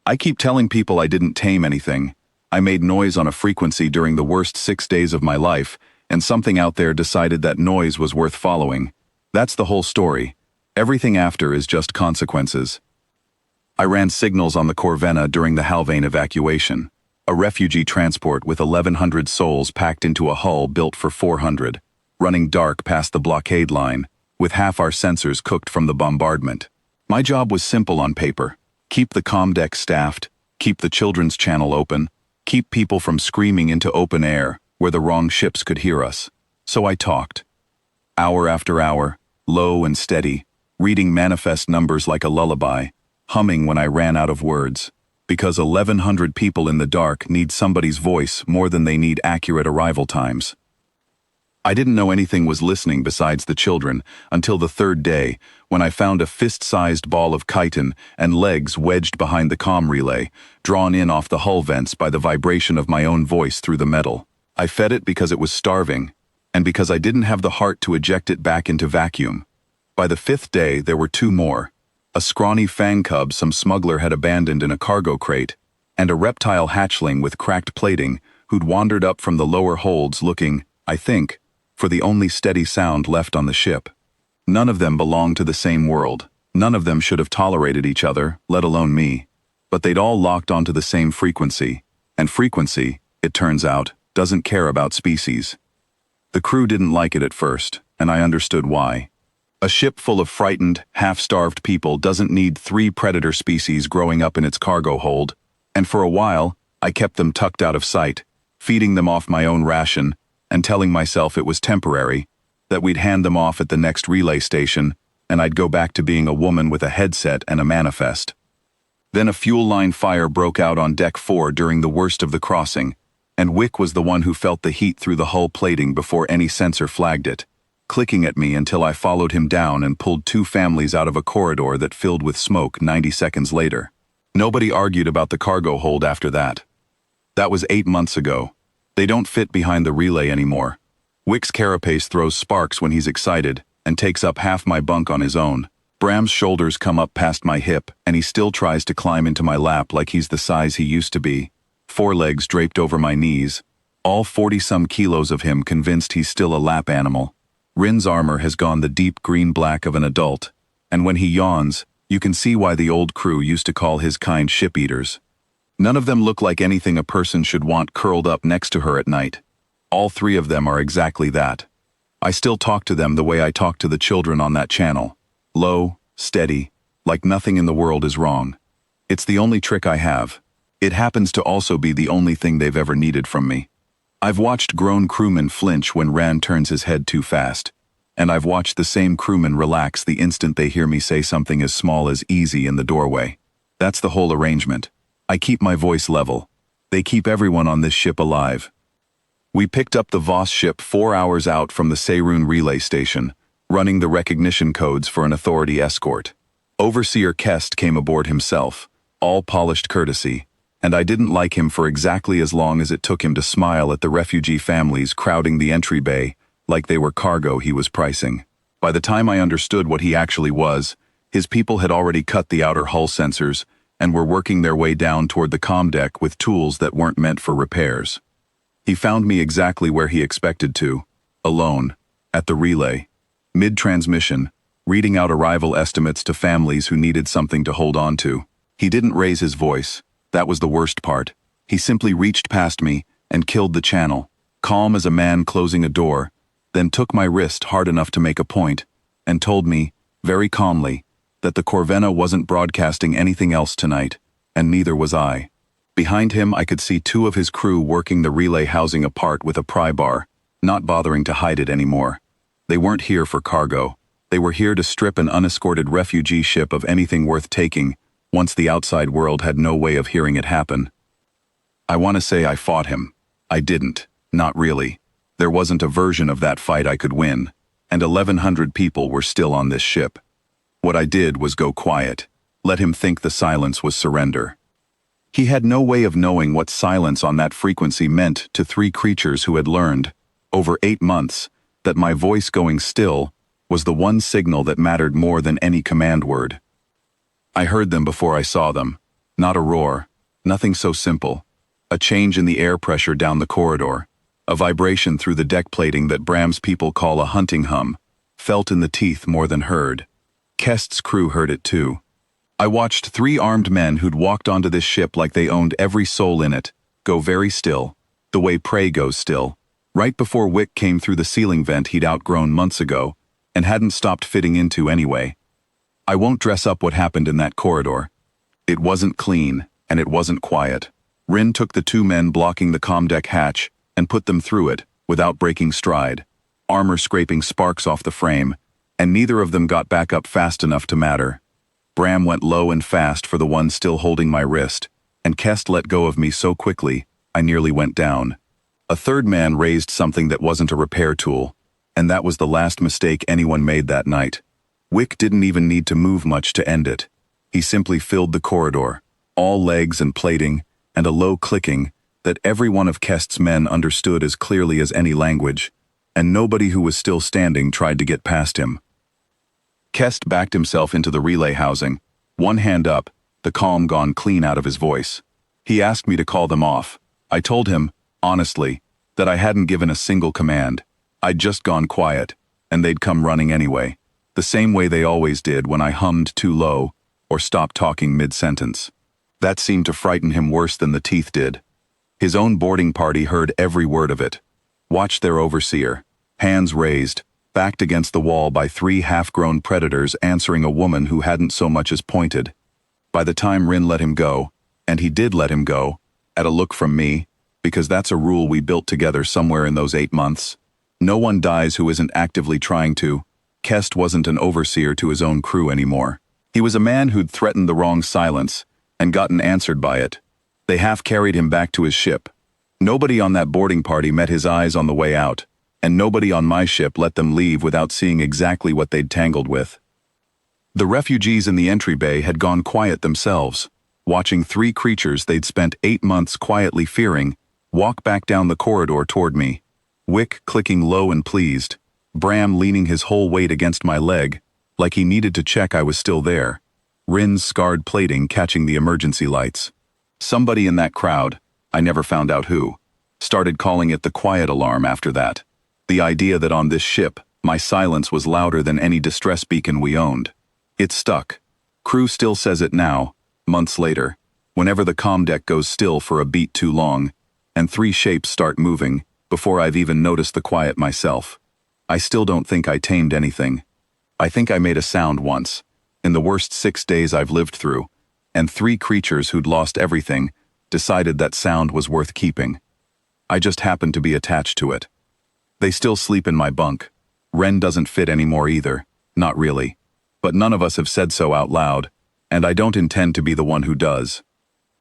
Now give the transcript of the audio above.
I keep telling people I didn't tame anything. I made noise on a frequency during the worst 6 days of my life, and something out there decided that noise was worth following. That's the whole story. Everything after is just consequences. I ran signals on the Corvenna during the Haldane evacuation, a refugee transport with 1,100 souls packed into a hull built for 400, running dark past the blockade line, with half our sensors cooked from the bombardment. My job was simple on paper. Keep the comm deck staffed, keep the children's channel open, keep people from screaming into open air where the wrong ships could hear us. So I talked. Hour after hour, low and steady, reading manifest numbers like a lullaby, humming when I ran out of words. Because 1,100 people in the dark need somebody's voice more than they need accurate arrival times. I didn't know anything was listening besides the children until the third day, when I found a fist-sized ball of chitin and legs wedged behind the comm relay, drawn in off the hull vents by the vibration of my own voice through the metal. I fed it because it was starving, and because I didn't have the heart to eject it back into vacuum. By the 5th day, there were 2 more. A scrawny fang cub some smuggler had abandoned in a cargo crate, and a reptile hatchling with cracked plating who'd wandered up from the lower holds looking, I think, for the only steady sound left on the ship. None of them belonged to the same world. None of them should have tolerated each other, let alone me. But they'd all locked onto the same frequency, and frequency, it turns out, doesn't care about species. The crew didn't like it at first, and I understood why. A ship full of frightened, half-starved people doesn't need 3 predator species growing up in its cargo hold, and for a while, I kept them tucked out of sight, feeding them off my own ration, and telling myself it was temporary, that we'd hand them off at the next relay station, and I'd go back to being a woman with a headset and a manifest. Then a fuel line fire broke out on Deck 4 during the worst of the crossing, and Wick was the one who felt the heat through the hull plating before any sensor flagged it, clicking at me until I followed him down and pulled 2 families out of a corridor that filled with smoke 90 seconds later. Nobody argued about the cargo hold after that. That was 8 months ago. They don't fit behind the relay anymore. Wick's carapace throws sparks when he's excited and takes up half my bunk on his own. Bram's shoulders come up past my hip, and he still tries to climb into my lap like he's the size he used to be. 4 legs draped over my knees, all 40-some kilos of him convinced he's still a lap animal. Rin's armor has gone the deep green-black of an adult, and when he yawns, you can see why the old crew used to call his kind ship-eaters. None of them look like anything a person should want curled up next to her at night. All 3 of them are exactly that. I still talk to them the way I talk to the children on that channel. Low, steady, like nothing in the world is wrong. It's the only trick I have. It happens to also be the only thing they've ever needed from me. I've watched grown crewmen flinch when Rand turns his head too fast, and I've watched the same crewmen relax the instant they hear me say something as small as easy in the doorway. That's the whole arrangement. I keep my voice level. They keep everyone on this ship alive. We picked up the Voss ship 4 hours out from the Seirun relay station, running the recognition codes for an authority escort. Overseer Kest came aboard himself, all polished courtesy, and I didn't like him for exactly as long as it took him to smile at the refugee families crowding the entry bay like they were cargo he was pricing. By the time I understood what he actually was, his people had already cut the outer hull sensors and were working their way down toward the comm deck with tools that weren't meant for repairs. He found me exactly where he expected to, alone, at the relay, mid-transmission, reading out arrival estimates to families who needed something to hold on to. He didn't raise his voice. That was the worst part. He simply reached past me and killed the channel, calm as a man closing a door, then took my wrist hard enough to make a point, and told me, very calmly, that the Corvenna wasn't broadcasting anything else tonight, and neither was I. Behind him I could see 2 of his crew working the relay housing apart with a pry bar, not bothering to hide it anymore. They weren't here for cargo. They were here to strip an unescorted refugee ship of anything worth taking, once the outside world had no way of hearing it happen. I want to say I fought him. I didn't, not really. There wasn't a version of that fight I could win, and 1,100 people were still on this ship. What I did was go quiet, let him think the silence was surrender. He had no way of knowing what silence on that frequency meant to 3 creatures who had learned, over 8 months, that my voice going still was the one signal that mattered more than any command word. I heard them before I saw them. Not a roar. Nothing so simple. A change in the air pressure down the corridor. A vibration through the deck plating that Bram's people call a hunting hum. Felt in the teeth more than heard. Kest's crew heard it too. I watched 3 armed men who'd walked onto this ship like they owned every soul in it, go very still, the way prey goes still, right before Wick came through the ceiling vent he'd outgrown months ago, and hadn't stopped fitting into anyway. I won't dress up what happened in that corridor. It wasn't clean, and it wasn't quiet. Rin took the 2 men blocking the comdeck hatch and put them through it, without breaking stride, armor scraping sparks off the frame, and neither of them got back up fast enough to matter. Bram went low and fast for the one still holding my wrist, and Kest let go of me so quickly, I nearly went down. A 3rd man raised something that wasn't a repair tool, and that was the last mistake anyone made that night. Wick didn't even need to move much to end it. He simply filled the corridor, all legs and plating, and a low clicking that every one of Kest's men understood as clearly as any language, and nobody who was still standing tried to get past him. Kest backed himself into the relay housing, one hand up, the calm gone clean out of his voice. He asked me to call them off. I told him, honestly, that I hadn't given a single command. I'd just gone quiet, and they'd come running anyway, the same way they always did when I hummed too low or stopped talking mid-sentence. That seemed to frighten him worse than the teeth did. His own boarding party heard every word of it. Watched their overseer, hands raised, backed against the wall by 3 half-grown predators answering a woman who hadn't so much as pointed. By the time Rin let him go, and he did let him go, at a look from me, because that's a rule we built together somewhere in those 8 months, no one dies who isn't actively trying to. Kest wasn't an overseer to his own crew anymore. He was a man who'd threatened the wrong silence, and gotten answered by it. They half-carried him back to his ship. Nobody on that boarding party met his eyes on the way out, and nobody on my ship let them leave without seeing exactly what they'd tangled with. The refugees in the entry bay had gone quiet themselves, watching 3 creatures they'd spent 8 months quietly fearing walk back down the corridor toward me. Wick clicking low and pleased, Bram leaning his whole weight against my leg, like he needed to check I was still there, Rin's scarred plating catching the emergency lights. Somebody in that crowd, I never found out who, started calling it the quiet alarm after that. The idea that on this ship, my silence was louder than any distress beacon we owned. It stuck. Crew still says it now, months later, whenever the comm deck goes still for a beat too long, and 3 shapes start moving, before I've even noticed the quiet myself. I still don't think I tamed anything. I think I made a sound once, in the worst 6 days I've lived through, and 3 creatures who'd lost everything decided that sound was worth keeping. I just happened to be attached to it. They still sleep in my bunk. Ren doesn't fit anymore either, not really. But none of us have said so out loud, and I don't intend to be the one who does.